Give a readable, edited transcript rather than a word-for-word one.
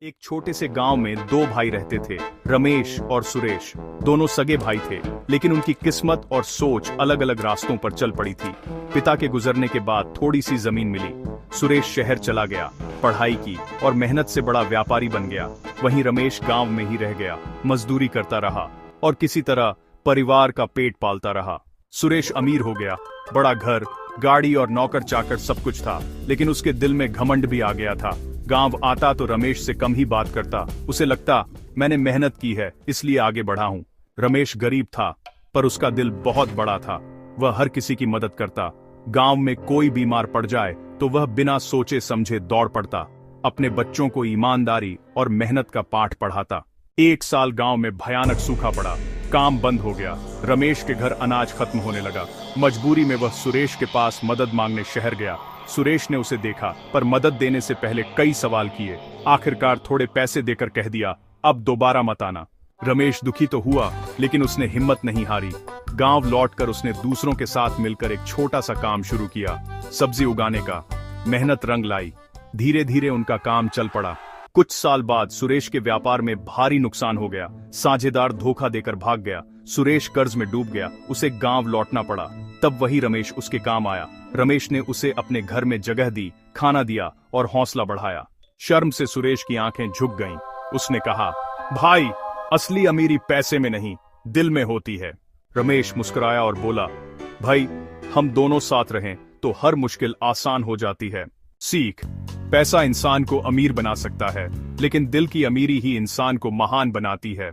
एक छोटे से गांव में दो भाई रहते थे, रमेश और सुरेश। दोनों सगे भाई थे, लेकिन उनकी किस्मत और सोच अलग अलग रास्तों पर चल पड़ी थी। पिता के गुजरने के बाद थोड़ी सी जमीन मिली। सुरेश शहर चला गया, पढ़ाई की और मेहनत से बड़ा व्यापारी बन गया। वहीं रमेश गांव में ही रह गया, मजदूरी करता रहा और किसी तरह परिवार का पेट पालता रहा। सुरेश अमीर हो गया, बड़ा घर, गाड़ी और नौकर चाकर सब कुछ था, लेकिन उसके दिल में घमंड भी आ गया था। गांव आता तो रमेश से कम ही बात करता। उसे लगता मैंने मेहनत की है इसलिए आगे बढ़ा हूं। रमेश गरीब था, पर उसका दिल बहुत बड़ा था। वह हर किसी की मदद करता। गांव में कोई बीमार पड़ जाए तो वह बिना सोचे समझे दौड़ पड़ता। अपने बच्चों को ईमानदारी और मेहनत का पाठ पढ़ाता। एक साल गांव में भयानक सूखा पड़ा, काम बंद हो गया। रमेश के घर अनाज खत्म होने लगा। मजबूरी में वह सुरेश के पास मदद मांगने शहर गया। सुरेश ने उसे देखा, पर मदद देने से पहले कई सवाल किए। आखिरकार थोड़े पैसे देकर कह दिया, अब दोबारा मत आना। रमेश दुखी तो हुआ, लेकिन उसने हिम्मत नहीं हारी। गांव लौटकर उसने दूसरों के साथ मिलकर एक छोटा सा काम शुरू किया, सब्जी उगाने का। मेहनत रंग लाई। धीरे धीरे उनका काम चल पड़ा। कुछ साल बाद सुरेश के व्यापार में भारी नुकसान हो गया। साझेदार धोखा देकर भाग गया। सुरेश कर्ज में डूब गया। उसे गांव लौटना पड़ा। तब वही रमेश उसके काम आया। रमेश ने उसे अपने घर में जगह दी, खाना दिया और हौसला बढ़ाया। शर्म से सुरेश की आंखें झुक गईं। उसने कहा, भाई, असली अमीरी पैसे में नहीं, दिल में होती है। रमेश मुस्कुराया और बोला, भाई, हम दोनों साथ रहें तो हर मुश्किल आसान हो जाती है। सीख, पैसा इंसान को अमीर बना सकता है, लेकिन दिल की अमीरी ही इंसान को महान बनाती है।